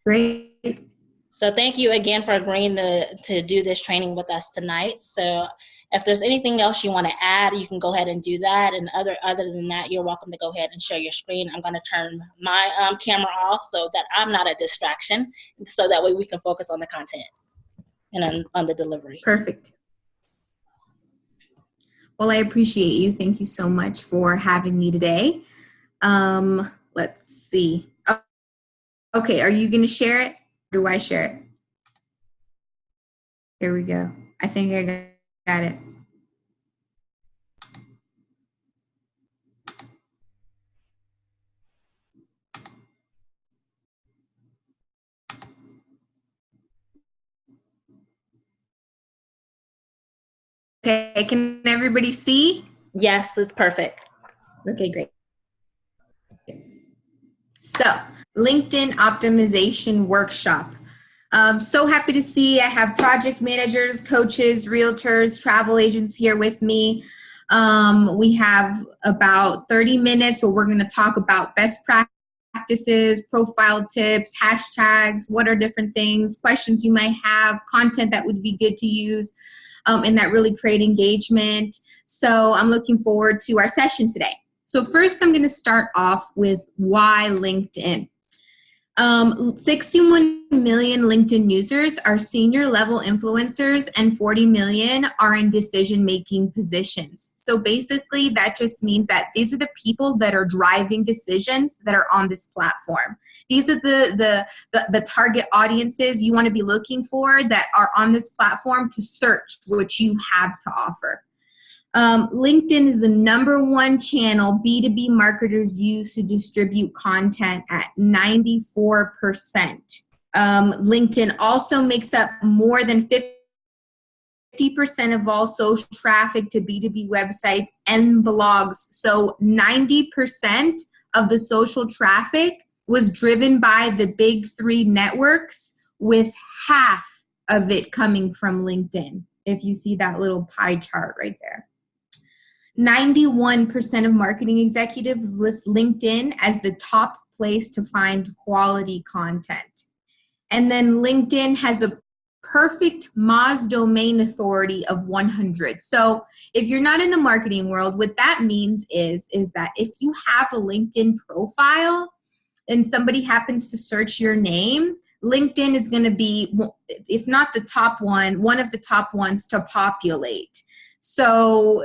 Great. So thank you again for agreeing to do this training with us tonight. So if there's anything else you want to add, you can go ahead and do that. And other than that, you're welcome to go ahead and share your screen. I'm going to turn my camera off so that I'm not a distraction, so that way we can focus on the content and on the delivery. Perfect. Well, I appreciate you. Thank you so much for having me today. Let's see. Oh, okay, are you going to share it? Or do I share it? Here we go. I think I got it. Okay, can everybody see? Yes, it's perfect. Okay, great. So, LinkedIn optimization workshop. So happy to see I have project managers, coaches, realtors, travel agents here with me. We have about 30 minutes where we're going to talk about best practices, profile tips, hashtags, what are different things, questions you might have, content that would be good to use, and that really create engagement. So I'm looking forward to our session today. So first, I'm going to start off with why LinkedIn. 61 million LinkedIn users are senior level influencers and 40 million are in decision-making positions. So basically that just means that these are the people that are driving decisions that are on this platform. These are the target audiences you want to be looking for that are on this platform to search what you have to offer. LinkedIn is the #1 channel B2B marketers use to distribute content at 94%. LinkedIn also makes up more than 50% of all social traffic to B2B websites and blogs. So 90% of the social traffic was driven by the big 3 networks, with half of it coming from LinkedIn, if you see that little pie chart right there. 91% of marketing executives list LinkedIn as the top place to find quality content. And then LinkedIn has a perfect Moz domain authority of 100. So if you're not in the marketing world, what that means is that if you have a LinkedIn profile and somebody happens to search your name, LinkedIn is going to be, if not the top one of the top ones to populate. So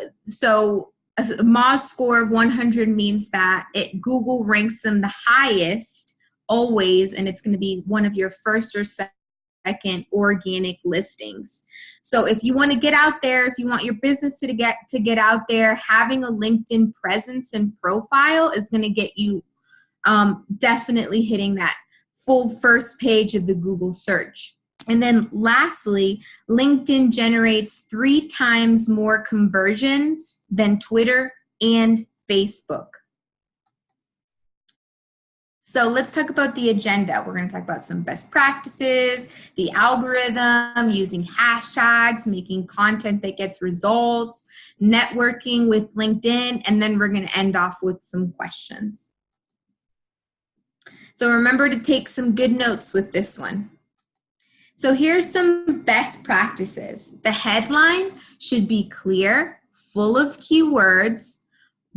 a Moz score of 100 means that Google ranks them the highest always, and it's going to be one of your first or second organic listings. So if you want to get out there, if you want your business to get out there, having a LinkedIn presence and profile is going to get you definitely hitting that full first page of the Google search. And then lastly, LinkedIn generates 3 times more conversions than Twitter and Facebook. So let's talk about the agenda. We're going to talk about some best practices, the algorithm, using hashtags, making content that gets results, networking with LinkedIn, and then we're going to end off with some questions. So remember to take some good notes with this one. So here's some best practices. The headline should be clear, full of keywords,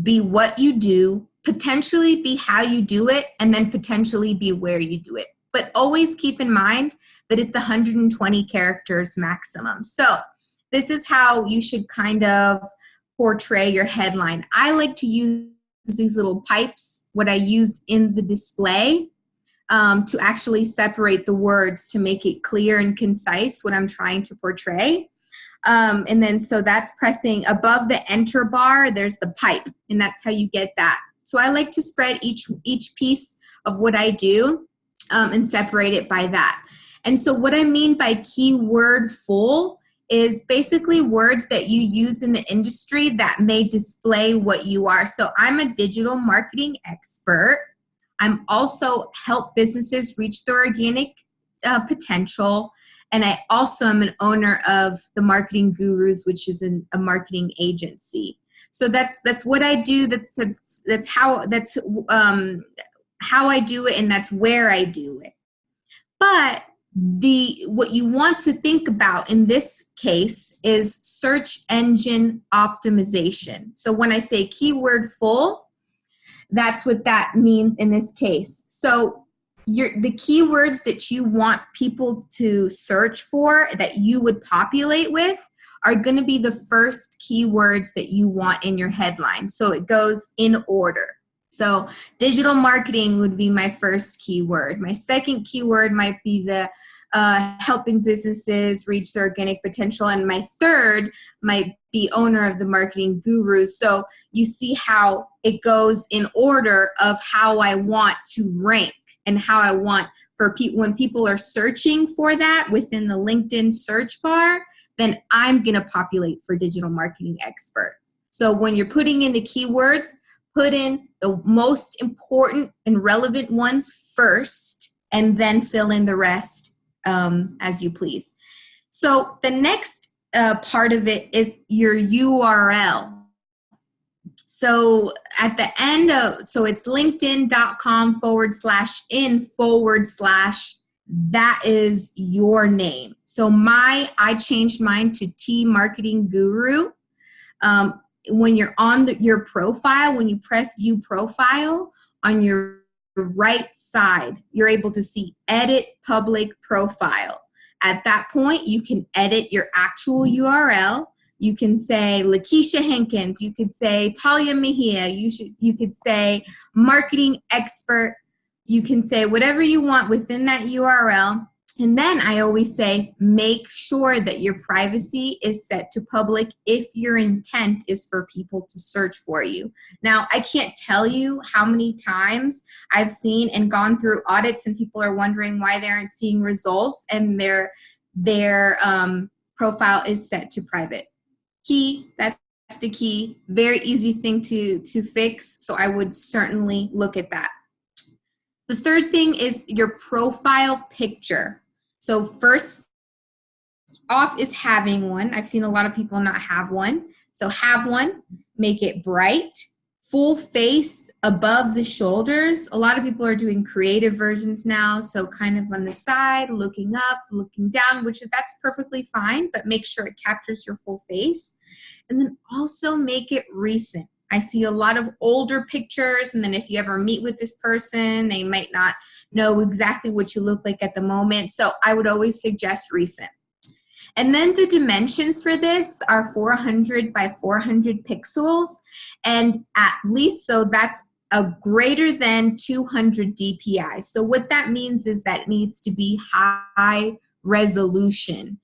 be what you do, potentially be how you do it, and then potentially be where you do it. But always keep in mind that it's 120 characters maximum. So this is how you should kind of portray your headline. I like to use these little pipes, what I used in the display, to actually separate the words to make it clear and concise what I'm trying to portray. And then so that's pressing above the enter bar, there's the pipe, and that's how you get that. So I like to spread each piece of what I do and separate it by that. And so what I mean by keyword full is basically words that you use in the industry that may display what you are. So I'm a digital marketing expert. I'm also help businesses reach their organic potential. And I also am an owner of the Marketing Gurus, which is a marketing agency. So that's what I do. That's how I do it, and that's where I do it. But what you want to think about in this case is search engine optimization. So when I say keyword full, that's what that means in this case. So the keywords that you want people to search for, that you would populate with, are going to be the first keywords that you want in your headline. So it goes in order. So digital marketing would be my first keyword. My second keyword might be the helping businesses reach their organic potential. And my third might be owner of the marketing guru. So you see how it goes in order of how I want to rank and how I want for people, when people are searching for that within the LinkedIn search bar, then I'm going to populate for digital marketing expert. So when you're putting in the keywords, put in the most important and relevant ones first, and then fill in the rest as you please. So the next part of it is your URL. So at the end of, so it's linkedin.com/in/ that is your name. So I changed mine to T Marketing Guru. When you're on your profile, when you press view profile, on your right side, you're able to see edit public profile. At that point, you can edit your actual URL. You can say LaKeisha Hankins. You could say Talia Meija. You could say marketing expert. You can say whatever you want within that URL. And then I always say, make sure that your privacy is set to public if your intent is for people to search for you. Now, I can't tell you how many times I've seen and gone through audits and people are wondering why they aren't seeing results and their profile is set to private. That's the key. Very easy thing to fix. So I would certainly look at that. The third thing is your profile picture. So first off is having one. I've seen a lot of people not have one. So have one, make it bright, full face above the shoulders. A lot of people are doing creative versions now. So kind of on the side, looking up, looking down, that's perfectly fine, but make sure it captures your full face. And then also make it recent. I see a lot of older pictures, and then if you ever meet with this person, they might not know exactly what you look like at the moment. So I would always suggest recent. And then the dimensions for this are 400 by 400 pixels, and at least, so that's a greater than 200 DPI. So what that means is that it needs to be high resolution.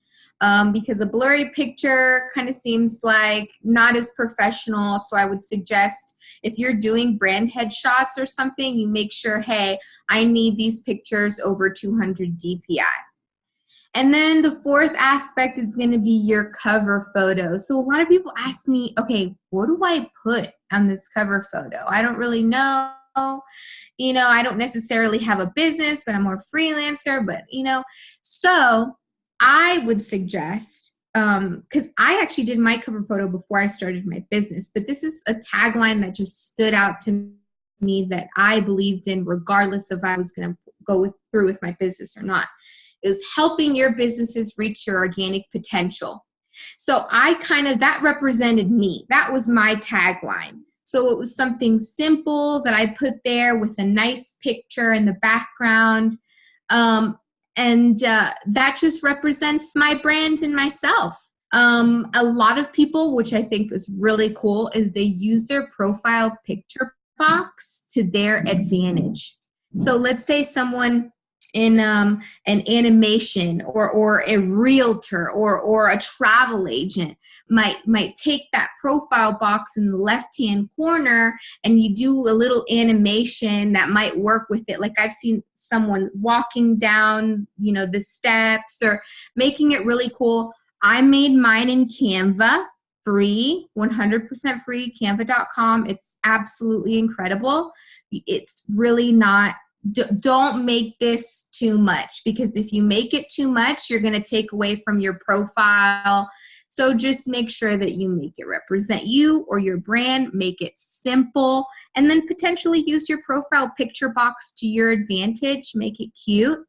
Because a blurry picture kind of seems like not as professional. So I would suggest if you're doing brand headshots or something, you make sure, hey, I need these pictures over 200 DPI. And then the fourth aspect is going to be your cover photo. So a lot of people ask me, okay, what do I put on this cover photo? I don't really know. I don't necessarily have a business, but I'm more freelancer, so I would suggest, because I actually did my cover photo before I started my business, but this is a tagline that just stood out to me that I believed in regardless of if I was going to go through with my business or not. It was helping your businesses reach your organic potential. So that represented me. That was my tagline. So it was something simple that I put there with a nice picture in the background. That just represents my brand and myself. A lot of people, which I think is really cool, is they use their profile picture box to their advantage. So let's say someone in an animation or a realtor or a travel agent might take that profile box in the left-hand corner and you do a little animation that might work with it. Like I've seen someone walking down, the steps or making it really cool. I made mine in Canva, free, 100% free, canva.com. It's absolutely incredible. It's really not. Don't make this too much, because if you make it too much, you're going to take away from your profile. So just make sure that you make it represent you or your brand, make it simple, and then potentially use your profile picture box to your advantage, make it cute.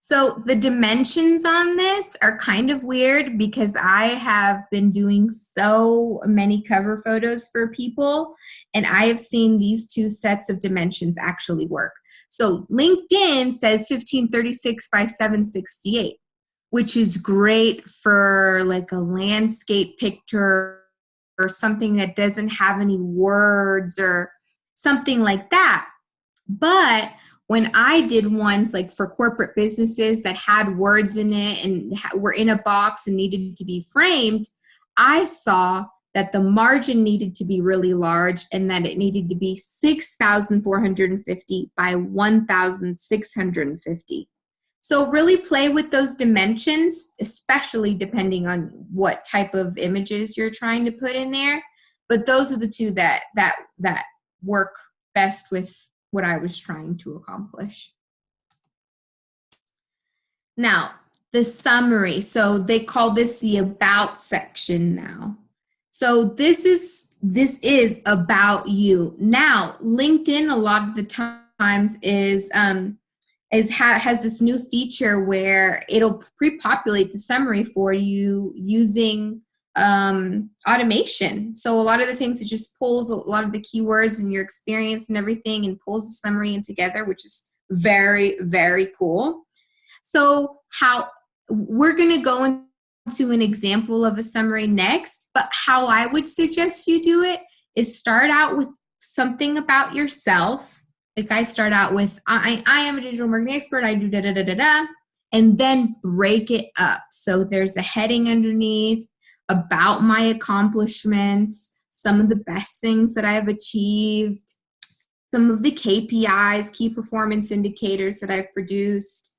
So the dimensions on this are kind of weird because I have been doing so many cover photos for people, and I have seen these two sets of dimensions actually work. So LinkedIn says 1536 by 768, which is great for like a landscape picture or something that doesn't have any words or something like that. But when I did ones like for corporate businesses that had words in it and were in a box and needed to be framed, I saw that the margin needed to be really large and that it needed to be 6,450 by 1,650. So really play with those dimensions, especially depending on what type of images you're trying to put in there. But those are the two that work best with what I was trying to accomplish. Now, the summary. So they call this the about section now. So this is about you. Now, LinkedIn a lot of the times has this new feature where it'll pre-populate the summary for you using automation. So a lot of the things, it just pulls a lot of the keywords and your experience and everything and pulls the summary in together, which is very, very cool. So we're going to go into an example of a summary next, but how I would suggest you do it is start out with something about yourself. Like I start out with, I am a digital marketing expert, I do da-da-da-da-da, and then break it up. So there's a heading underneath about my accomplishments, some of the best things that I have achieved, some of the KPIs, key performance indicators that I've produced.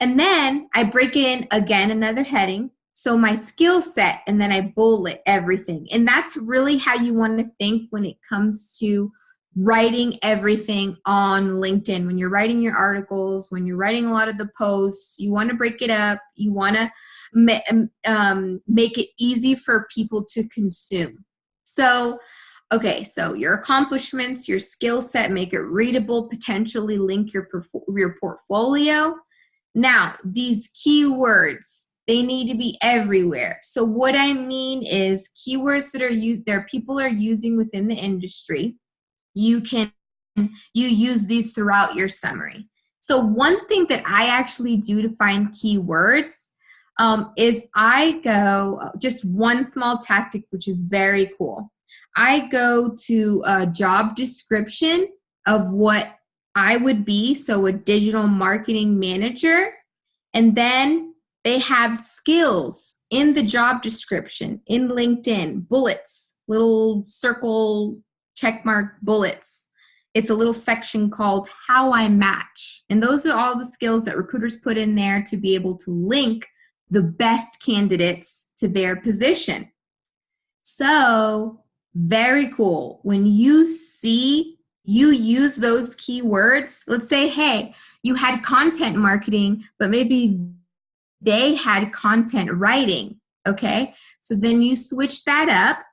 And then I break in again another heading. So my skill set, and then I bullet everything. And that's really how you want to think when it comes to writing everything on LinkedIn. When you're writing your articles, when you're writing a lot of the posts, you want to break it up. You want to make it easy for people to consume. So, okay, so your accomplishments, your skill set, make it readable, potentially link your portfolio. Now, these keywords, they need to be everywhere. So what I mean is keywords that people are using within the industry. You use these throughout your summary. So one thing that I actually do to find keywords is I go, just one small tactic, which is very cool. I go to a job description of what I would be, so a digital marketing manager, and then they have skills in the job description in LinkedIn, bullets, little circle checkmark bullets. It's a little section called How I Match. And those are all the skills that recruiters put in there to be able to link the best candidates to their position. So very cool. When you use those keywords, let's say, hey, you had content marketing, but maybe they had content writing, okay? So then you switch that up.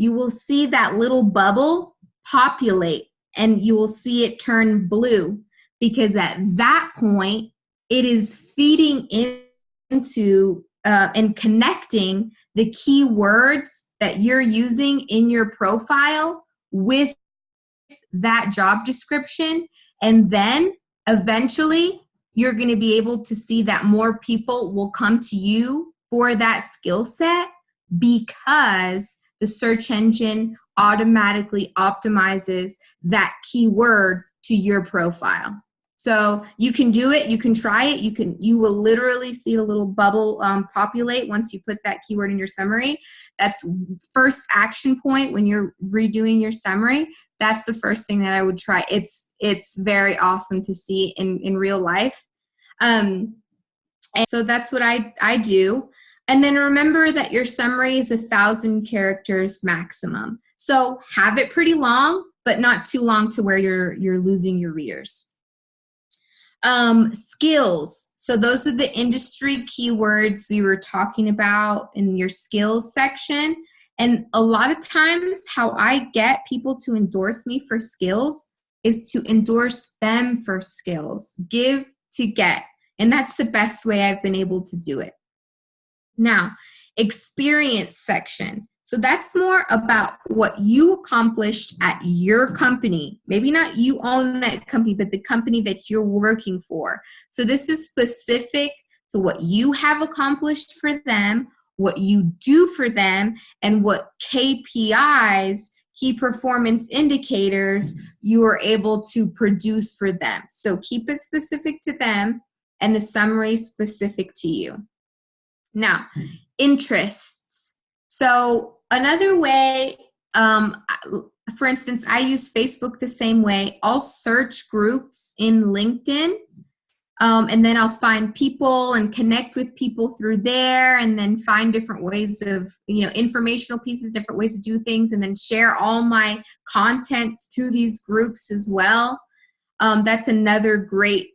You will see that little bubble populate and you will see it turn blue because at that point, it is feeding into and connecting the keywords that you're using in your profile with that job description. And then eventually you're going to be able to see that more people will come to you for that skill set because the search engine automatically optimizes that keyword to your profile. So you can do it, you can try it, you will literally see a little bubble populate once you put that keyword in your summary. That's first action point when you're redoing your summary. That's the first thing that I would try. It's very awesome to see in real life. And so that's what I do. And then remember that your summary is 1,000 characters maximum. So have it pretty long, but not too long to where you're losing your readers. Skills. So those are the industry keywords we were talking about in your skills section. And a lot of times how I get people to endorse me for skills is to endorse them for skills. Give to get. And that's the best way I've been able to do it. Now, experience section. So that's more about what you accomplished at your company. Maybe not you own that company, but the company that you're working for. So this is specific to what you have accomplished for them, what you do for them, and what KPIs, key performance indicators, you are able to produce for them. So keep it specific to them and the summary specific to you. Now, interests. So another way, for instance, I use Facebook the same way. I'll search groups in LinkedIn, and then I'll find people and connect with people through there, and then find different ways of, informational pieces, different ways to do things, and then share all my content to these groups as well. That's another great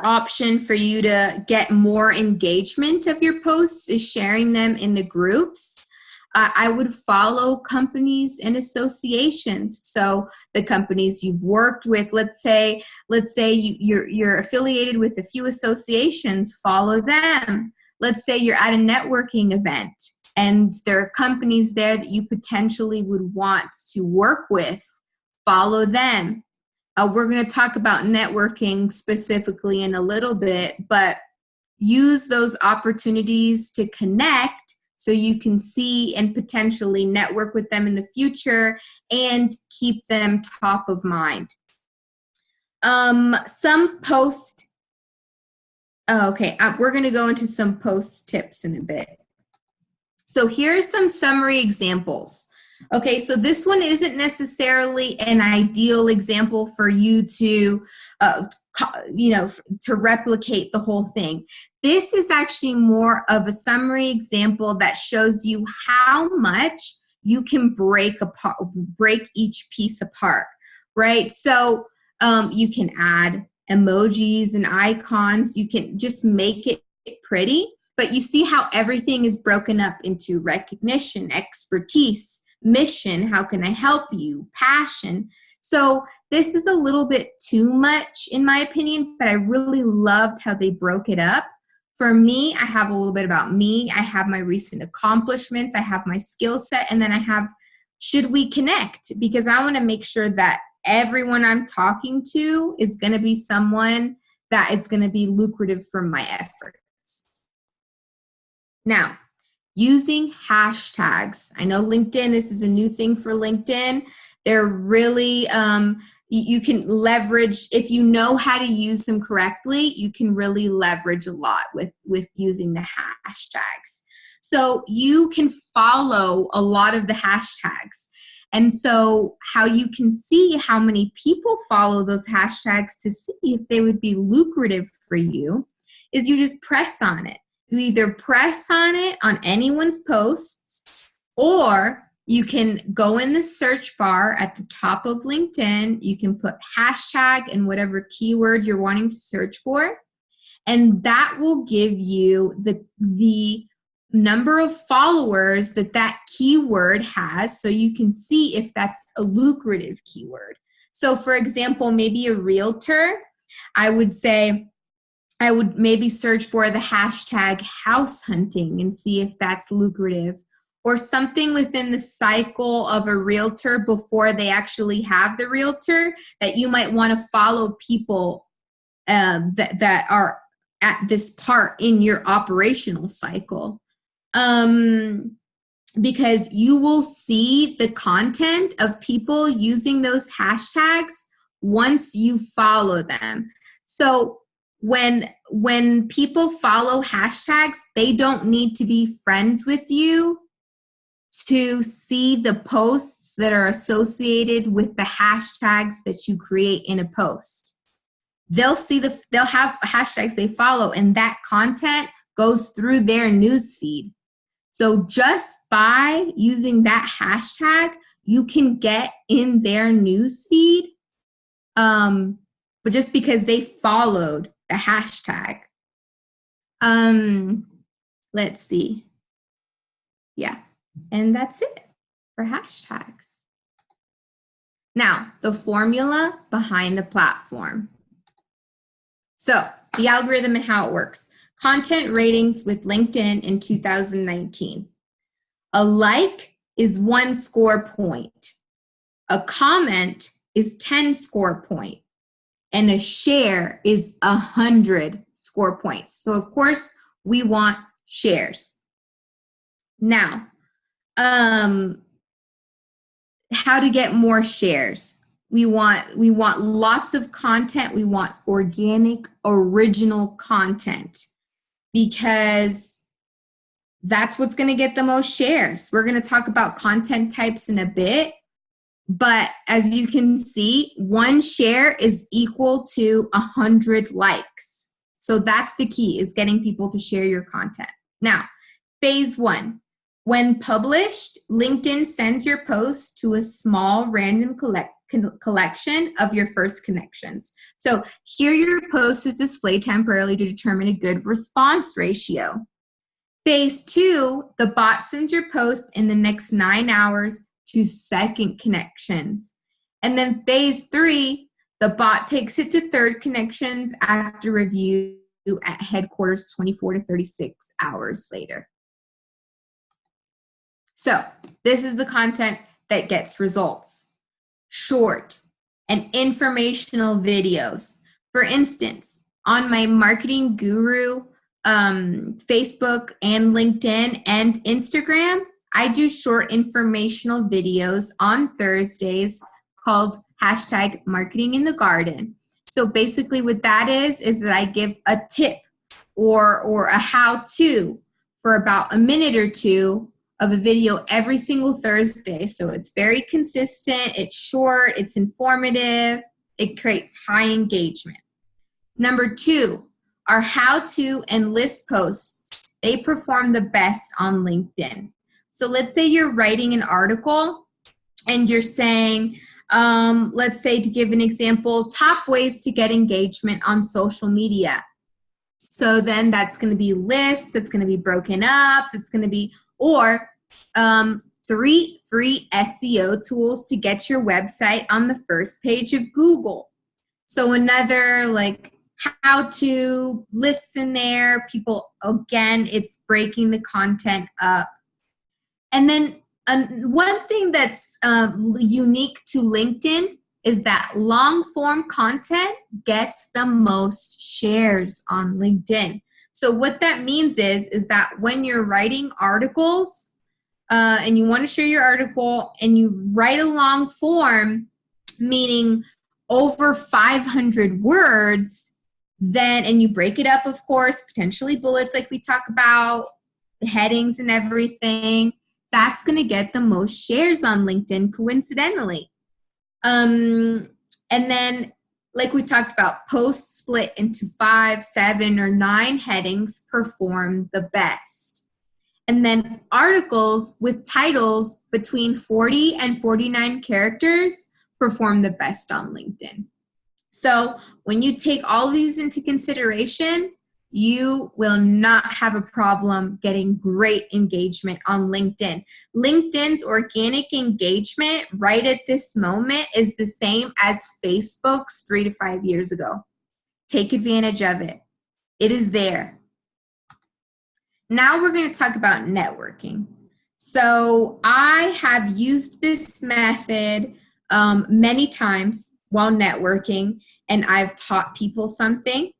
option for you to get more engagement of your posts, is sharing them in the groups. I would follow companies and associations. So the companies you've worked with, let's say you're affiliated with a few associations, follow them. Let's say you're at a networking event and there are companies there that you potentially would want to work with, follow them. We're going to talk about networking specifically in a little bit, but use those opportunities to connect so you can see and potentially network with them in the future and keep them top of mind. Some post, we're going to go into some post tips in a bit. So here's some summary examples. Okay, so this one isn't necessarily an ideal example for you to, to replicate the whole thing. This is actually more of a summary example that shows you how much you can break each piece apart, right? So you can add emojis and icons. You can just make it pretty, but you see how everything is broken up into recognition, expertise, mission, how can I help you, passion. So this is a little bit too much in my opinion, but I really loved how they broke it up. For me, I have a little bit about me. I have my recent accomplishments. I have my skill set. And then I have, should we connect? Because I want to make sure that everyone I'm talking to is going to be someone that is going to be lucrative from my efforts. Now, using hashtags. I know LinkedIn, this is a new thing for LinkedIn. They're really, you can leverage, if you know how to use them correctly, you can really leverage a lot with using the hashtags. So you can follow a lot of the hashtags. And so how you can see how many people follow those hashtags to see if they would be lucrative for you is you just press on it. You either press on it on anyone's posts, or you can go in the search bar at the top of LinkedIn. You can put hashtag and whatever keyword you're wanting to search for, and that will give you the number of followers that keyword has, so you can see if that's a lucrative keyword. So for example, maybe a realtor, I would maybe search for the hashtag house hunting and see if that's lucrative, or something within the cycle of a realtor before they actually have the realtor that you might want to follow people that are at this part in your operational cycle. Because you will see the content of people using those hashtags once you follow them. So when people follow hashtags, they don't need to be friends with you to see the posts that are associated with the hashtags that you create in a post. They'll have hashtags they follow, and that content goes through their newsfeed. So just by using that hashtag, you can get in their newsfeed, but just because they followed the hashtag. Let's see. Yeah, and that's it for hashtags. Now, the formula behind the platform. So the algorithm and how it works. Content ratings with LinkedIn in 2019. A like is 1 score point. A comment is 10 score point. And a share is 100 score points. So of course we want shares. Now, how to get more shares. We want lots of content. We want organic, original content, because that's what's going to get the most shares. We're going to talk about content types in a bit, but as you can see, 1 share is equal to 100 likes. So that's the key, is getting people to share your content. Now, phase 1. When published, LinkedIn sends your post to a small random collection of your first connections. So here your post is displayed temporarily to determine a good response ratio. Phase 2, the bot sends your post in the next 9 hours to second connections. And then phase 3, the bot takes it to third connections after review at headquarters 24 to 36 hours later. So this is the content that gets results. Short and informational videos. For instance, on my Marketing Guru Facebook and LinkedIn and Instagram, I do short informational videos on Thursdays called #Marketing in the Garden. So basically what that is that I give a tip or a how-to for about a minute or two of a video every single Thursday. So it's very consistent, it's short, it's informative, it creates high engagement. Number 2, our how-to and list posts, they perform the best on LinkedIn. So let's say you're writing an article and you're saying, let's say, to give an example, top ways to get engagement on social media. So then that's going to be lists, that's going to be broken up, that's going to be, or 3 free SEO tools to get your website on the first page of Google. So another like how to lists in there, people, again, it's breaking the content up. And then one thing that's unique to LinkedIn is that long form content gets the most shares on LinkedIn. So what that means is that when you're writing articles and you want to share your article and you write a long form, meaning over 500 words, then, and you break it up, of course, potentially bullets like we talk about, headings and everything, that's going to get the most shares on LinkedIn coincidentally. And then, like we talked about, posts split into 5, 7, or 9 headings perform the best. And then articles with titles between 40 and 49 characters perform the best on LinkedIn. So when you take all these into consideration, you will not have a problem getting great engagement on LinkedIn. LinkedIn's organic engagement right at this moment is the same as Facebook's 3 to 5 years ago. Take advantage of it. It is there. Now we're going to talk about networking. So I have used this method many times while networking, and I've taught people something.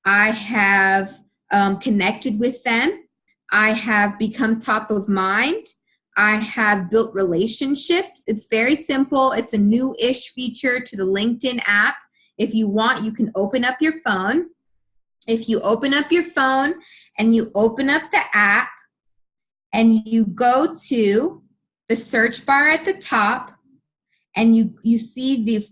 I have connected with them. I have become top of mind. I have built relationships. It's very simple. It's a new-ish feature to the LinkedIn app. If you want, you can open up your phone. If you open up your phone and you open up the app and you go to the search bar at the top and you see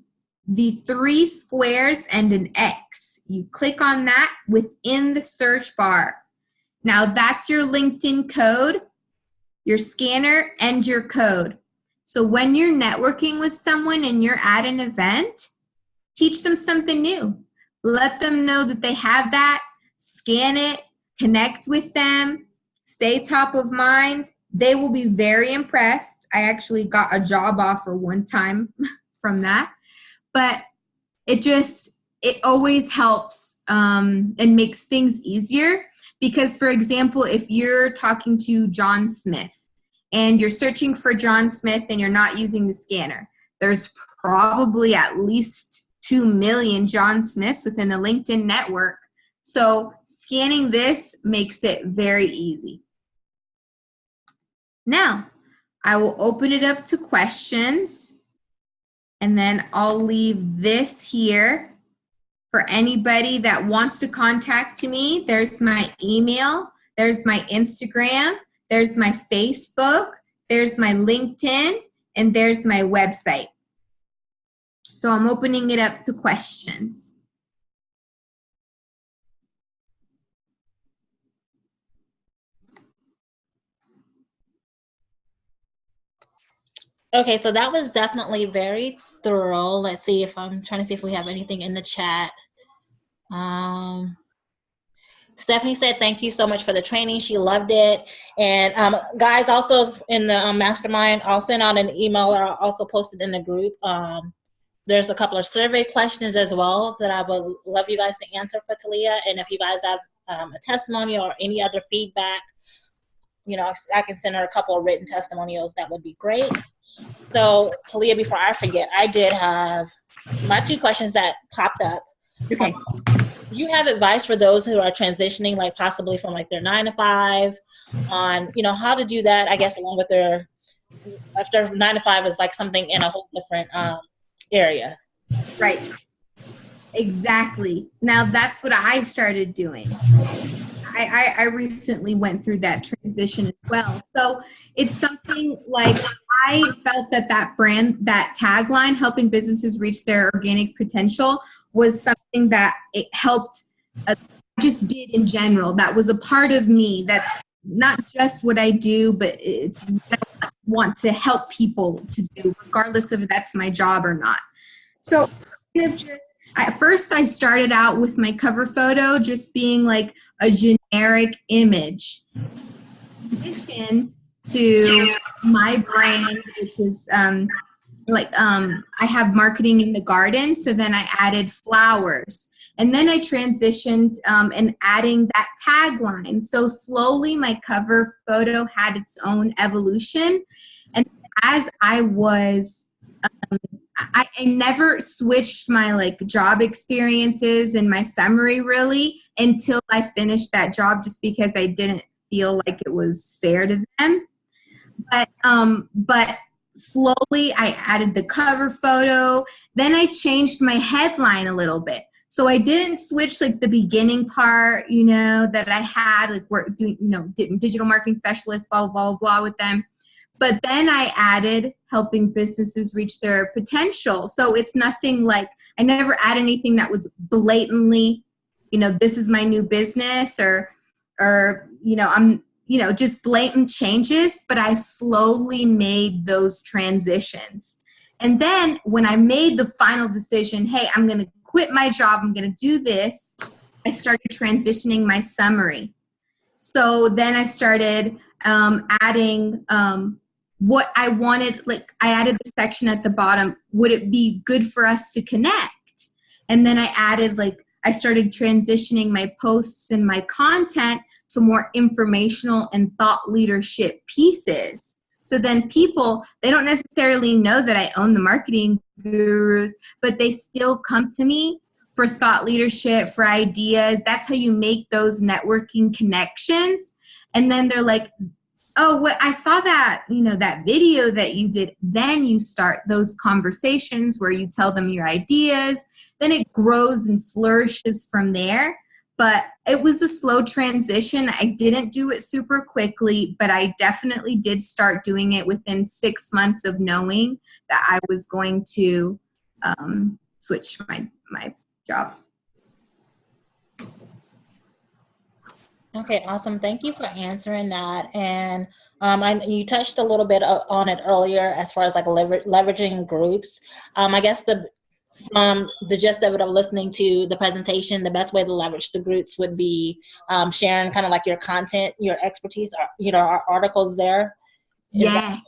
the 3 squares and an X. You click on that within the search bar. Now that's your LinkedIn code, your scanner, and your code. So when you're networking with someone and you're at an event, teach them something new. Let them know that they have that, scan it, connect with them, stay top of mind. They will be very impressed. I actually got a job offer one time from that. But it always helps and makes things easier. Because, for example, if you're talking to John Smith and you're searching for John Smith and you're not using the scanner, there's probably at least 2 million John Smiths within the LinkedIn network. So scanning this makes it very easy. Now, I will open it up to questions, and then I'll leave this here for anybody that wants to contact me. There's my email, there's my Instagram, there's my Facebook, there's my LinkedIn, and there's my website. So I'm opening it up to questions. Okay, so that was definitely very thorough. Let's see if I'm trying to see if we have anything in the chat. Stephanie said, thank you so much for the training. She loved it. And guys, also in the mastermind, I'll send out an email, or I'll also post it in the group. There's a couple of survey questions as well that I would love you guys to answer for Talia. And if you guys have a testimony or any other feedback, you know, I can send her a couple of written testimonials. That would be great. So Talia, before I forget, I did have my 2 questions that popped up. Okay. Do you have advice for those who are transitioning, like possibly from like their 9 to 5 on, you know, how to do that, I guess, along with their, if their 9 to 5 is like something in a whole different area? Right. Exactly. Now that's what I started doing. I recently went through that transition as well. So it's something like, I felt that brand, that tagline, helping businesses reach their organic potential, was something that it helped, I just did in general. That was a part of me. That's not just what I do, but it's what I want to help people to do, regardless of if that's my job or not. So kind of just, at first I started out with my cover photo just being like a generic image, transitioned to my brand, which was I have marketing in the garden. So then I added flowers, and then I transitioned and adding that tagline. So slowly my cover photo had its own evolution. And as I was, I never switched my like job experiences in my summary really until I finished that job, just because I didn't feel like it was fair to them. But slowly I added the cover photo. Then I changed my headline a little bit. So I didn't switch like the beginning part, you know, that I had, like we're doing, you know, digital marketing specialist, blah, blah, blah, blah with them. But then I added helping businesses reach their potential. So it's nothing like, I never added anything that was blatantly, you know, this is my new business, or, you know, I'm, you know, just blatant changes, but I slowly made those transitions. And then when I made the final decision, hey, I'm going to quit my job, I'm going to do this, I started transitioning my summary. So then I started adding what I wanted. Like I added the section at the bottom, would it be good for us to connect? And then I added I started transitioning my posts and my content to more informational and thought leadership pieces. So then people, they don't necessarily know that I own the Marketing Gurus, but they still come to me for thought leadership, for ideas. That's how you make those networking connections. And then they're like, oh, what, I saw that, you know, that video that you did. Then you start those conversations where you tell them your ideas. Then it grows and flourishes from there. But it was a slow transition. I didn't do it super quickly, but I definitely did start doing it within 6 months of knowing that I was going to switch my job. Okay, awesome. Thank you for answering that. And you touched a little bit on it earlier as far as like leveraging groups. I guess the gist of it of listening to the presentation, the best way to leverage the groups would be sharing kind of like your content, your expertise, or, you know, our articles there. Yes.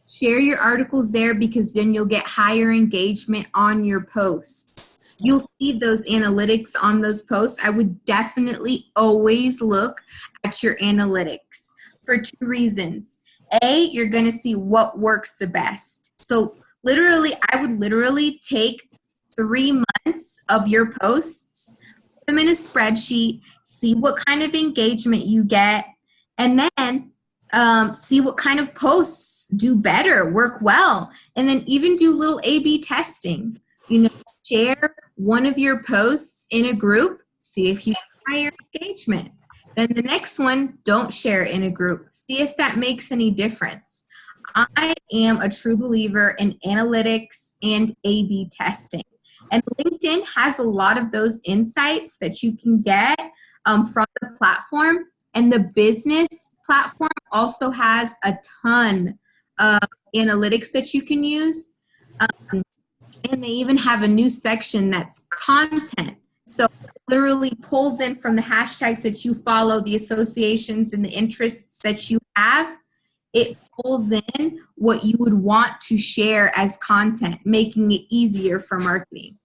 Share your articles there, because then you'll get higher engagement on your posts. you'll see those analytics on those posts. I would definitely always look at your analytics for two reasons. A, you're going to see what works the best. So literally, I would literally take 3 months of your posts, put them in a spreadsheet, see what kind of engagement you get, and then see what kind of posts do better, work well, and then even do little A/B testing. You know, share one of your posts in a group, see if you get higher engagement. Then the next one, don't share in a group. See if that makes any difference. I am a true believer in analytics and A/B testing. And LinkedIn has a lot of those insights that you can get from the platform. And the business platform also has a ton of analytics that you can use. And they even have a new section that's content. So it literally pulls in from the hashtags that you follow, the associations and the interests that you have. It pulls in what you would want to share as content, making it easier for marketing.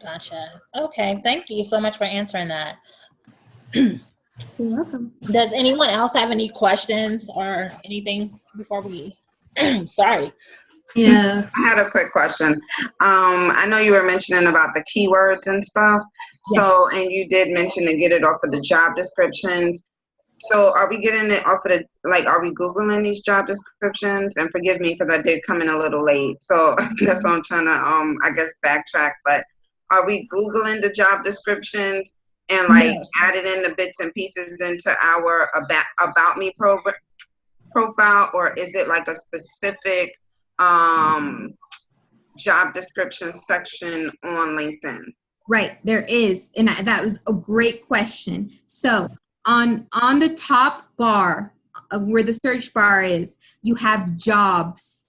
Gotcha. Okay. Thank you so much for answering that. You're welcome. Does anyone else have any questions or anything before we, sorry. Yeah, I had a quick question. I know you were mentioning about the keywords and stuff. So, and you did mention to get it off of the job descriptions. So are we getting it off of the, like, are we Googling these job descriptions? And forgive me because I did come in a little late. So that's why I'm trying to, I guess, backtrack. But are we Googling the job descriptions and like added in the bits and pieces into our about me profile? Or is it like a specific job description section on LinkedIn? Right, there is. And that was a great question. So on the top bar of where the search bar is, you have jobs.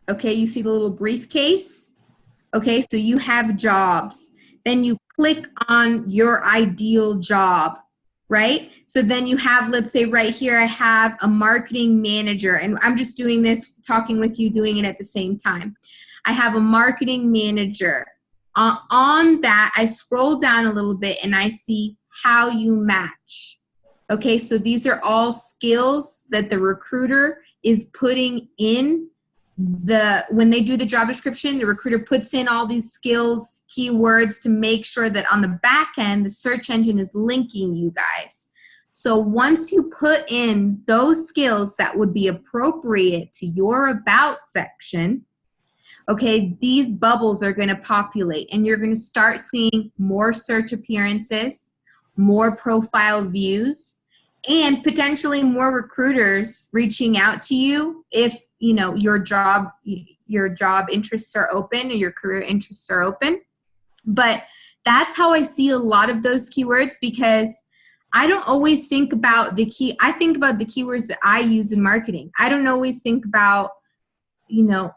Okay, you see the little briefcase? Okay, so you have jobs. Then you click on your ideal job, right? So then you have, let's say right here, I have a marketing manager, and I'm just doing this, talking with you, doing it at the same time. I have a marketing manager. On that, I scroll down a little bit and I see how you match. Okay, so these are all skills that the recruiter is putting in when they do the job description. The recruiter puts in all these skills, keywords to make sure that on the back end, the search engine is linking you guys. So once you put in those skills that would be appropriate to your about section, okay, these bubbles are going to populate and you're going to start seeing more search appearances, more profile views, and potentially more recruiters reaching out to you if, you know, your job interests are open or your career interests are open. But that's how I see a lot of those keywords, because I don't always think about I think about the keywords that I use in marketing. I don't always think about, you know,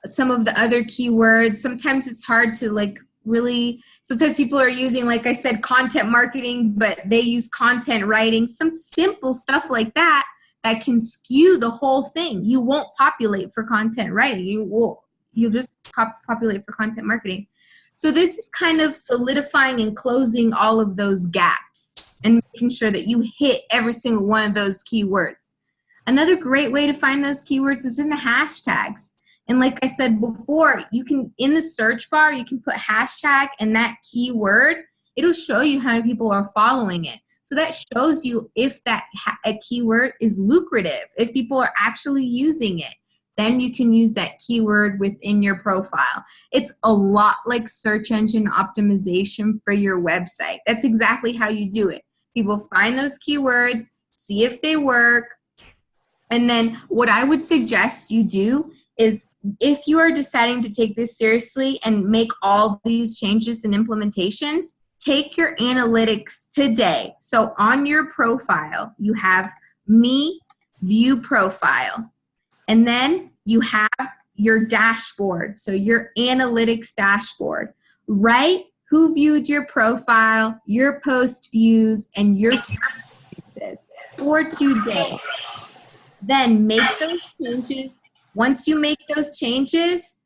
some of the other keywords. Sometimes it's hard to like really, sometimes people are using, like I said, content marketing, but they use content writing, some simple stuff like that can skew the whole thing. You won't populate for content writing. You'll just populate for content marketing. So this is kind of solidifying and closing all of those gaps and making sure that you hit every single one of those keywords. Another great way to find those keywords is in the hashtags. And like I said before, you can, in the search bar, you can put hashtag and that keyword. It'll show you how many people are following it. So that shows you if a keyword is lucrative, if people are actually using it. Then you can use that keyword within your profile. It's a lot like search engine optimization for your website. That's exactly how you do it. People find those keywords, see if they work. And then what I would suggest you do is, if you are deciding to take this seriously and make all these changes and implementations, take your analytics today. So on your profile, you have Me, View Profile. And then you have your dashboard, so your analytics dashboard. Write who viewed your profile, your post views, and your experiences for today. Then make those changes. Once you make those changes,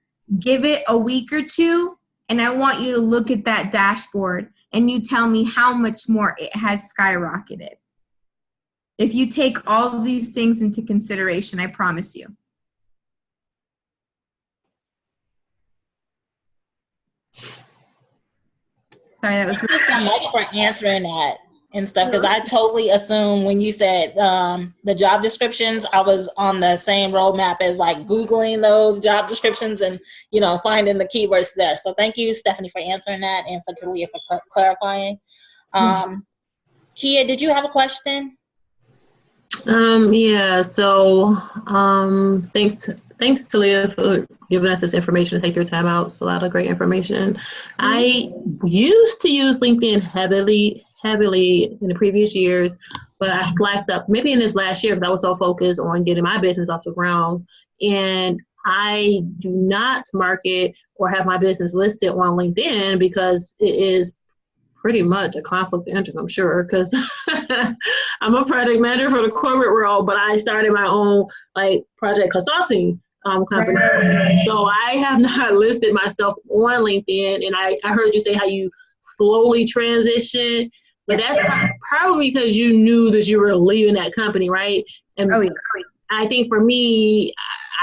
give it a week or two and I want you to look at that dashboard and you tell me how much more it has skyrocketed. If you take all of these things into consideration, I promise you. Sorry, that was. Thank you so much for answering that and stuff, because I totally assumed when you said the job descriptions, I was on the same roadmap as like Googling those job descriptions and, you know, finding the keywords there. So thank you, Stephanie, for answering that, and for Talia for clarifying. Kia, did you have a question? Yeah, so thanks Talia for giving us this information. Take your time out. It's a lot of great information. I used to use LinkedIn heavily in the previous years, but I slacked up maybe in this last year because I was so focused on getting my business off the ground. And I do not market or have my business listed on LinkedIn because it is pretty much a conflict of interest, I'm sure, because I'm a project manager for the corporate world, but I started my own like project consulting company. Right. So I have not listed myself on LinkedIn, and I heard you say how you slowly transition, but that's probably because you knew that you were leaving that company, right? And I think for me,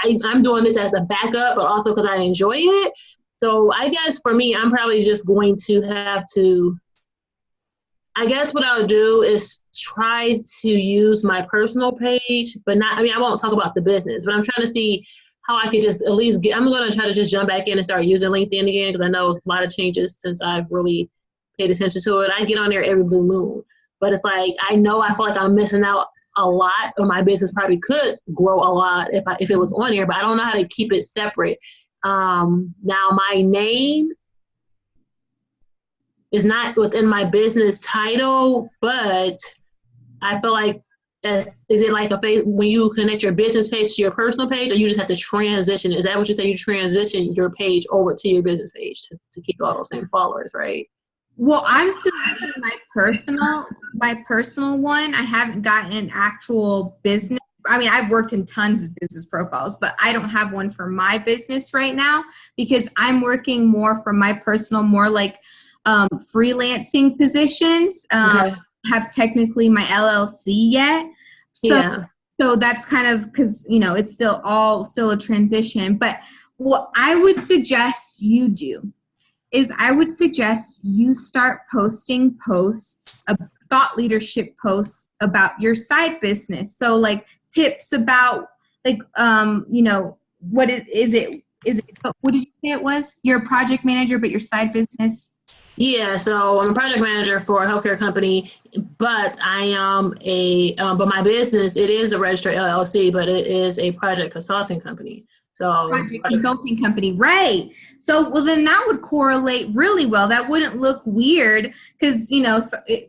I'm doing this as a backup, but also because I enjoy it. So I guess for me, I'm probably just going to have to, I guess what I'll do is try to use my personal page, but not, I mean, I won't talk about the business, but I'm trying to see how I could just at least I'm going to try to just jump back in and start using LinkedIn again, because I know it's a lot of changes since I've really paid attention to it. I get on there every blue moon, but it's like, I feel like I'm missing out a lot, or my business probably could grow a lot if it was on here, but I don't know how to keep it separate. Now my name is not within my business title, but I feel like is it like when you connect your business page to your personal page, or you just have to transition? Is that what you say? You transition your page over to your business page to keep all those same followers, right? Well, I'm still using my personal one. I haven't gotten an actual business. I mean, I've worked in tons of business profiles, but I don't have one for my business right now because I'm working more from my personal, more like freelancing positions. Have technically my LLC yet. So that's kind of because, you know, it's still a transition. But what I would suggest you do is I would suggest you start posting posts, thought leadership posts about your side business. So like tips about like, you know, what is it, what did you say it was? You're a project manager, but your side business? Yeah, so I'm a project manager for a healthcare company, but I am but my business, it is a registered LLC, but it is a project consulting company. So project consulting company, right? So, well, then that would correlate really well. That wouldn't look weird because, you know,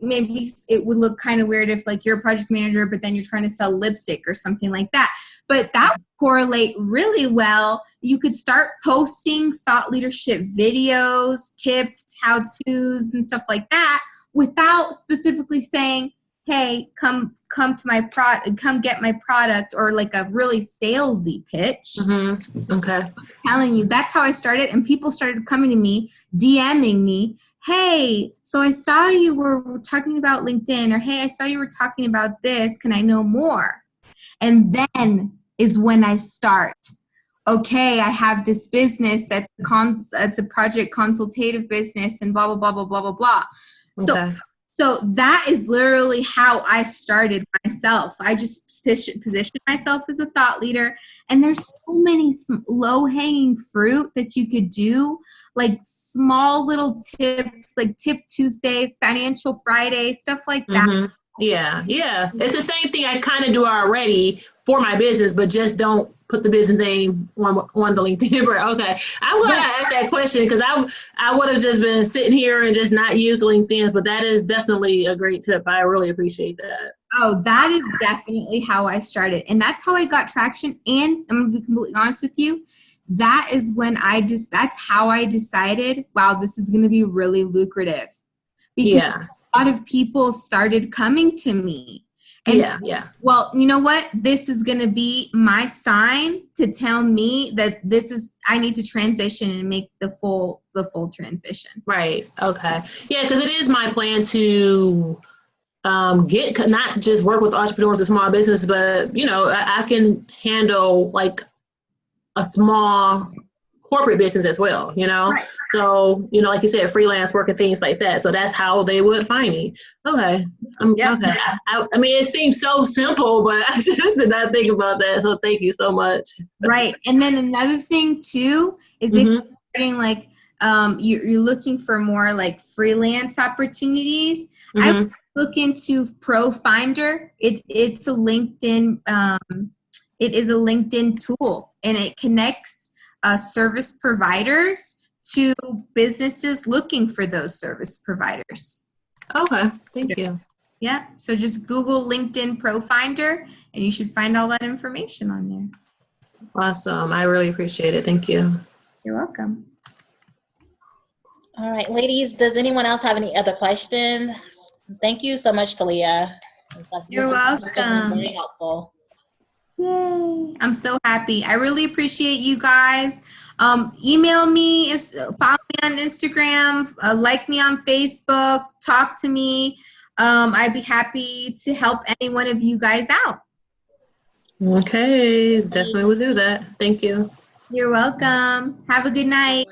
maybe it would look kind of weird if like you're a project manager, but then you're trying to sell lipstick or something like that. But that would correlate really well. You could start posting thought leadership videos, tips, how-tos, and stuff like that without specifically saying, hey, come to my product, come get my product, or like a really salesy pitch. Mm-hmm. Okay. I'm telling you, that's how I started, and people started coming to me, DMing me, hey, so I saw you were talking about LinkedIn, or hey, I saw you were talking about this, can I know more? And then is when I start, okay, I have this business that's a project consultative business and blah, blah, blah, blah, blah, blah, blah. Okay. So that is literally how I started myself. I just positioned myself as a thought leader. And there's so many low-hanging fruit that you could do, like small little tips, like Tip Tuesday, Financial Friday, stuff like that. Mm-hmm. Yeah. It's the same thing I kind of do already for my business, but just don't put the business name on the LinkedIn. Okay. I'm glad I asked that question because I would have just been sitting here and just not used LinkedIn, but that is definitely a great tip. I really appreciate that. Oh, that is definitely how I started. And that's how I got traction. And I'm going to be completely honest with you. That is when that's how I decided, wow, this is going to be really lucrative. Because a lot of people started coming to me And yeah. Well, you know what? This is going to be my sign to tell me that I need to transition and make the full transition. Right. Okay. Yeah, because it is my plan to not just work with entrepreneurs and small business, but I can handle like a small corporate business as well, Right. So like you said, freelance work and things like that. So that's how they would find me. Okay. Yep. Okay. I mean, it seems so simple, but I just did not think about that. So thank you so much. Right. And then another thing too is if you're starting like you're looking for more like freelance opportunities, I would look into Pro Finder. It's a LinkedIn it is a LinkedIn tool, and it connects service providers to businesses looking for those service providers. Okay, thank you. Yeah, so just Google LinkedIn Pro Finder, and you should find all that information on there. Awesome. I really appreciate it. Thank you. You're welcome. All right, ladies, does anyone else have any other questions? Thank you so much, Talia. You're welcome. Very helpful. Yay. I'm so happy. I really appreciate you guys. Email me, follow me on Instagram, like me on Facebook, talk to me. I'd be happy to help any one of you guys out. Okay, definitely will do that. Thank you. You're welcome. Have a good night.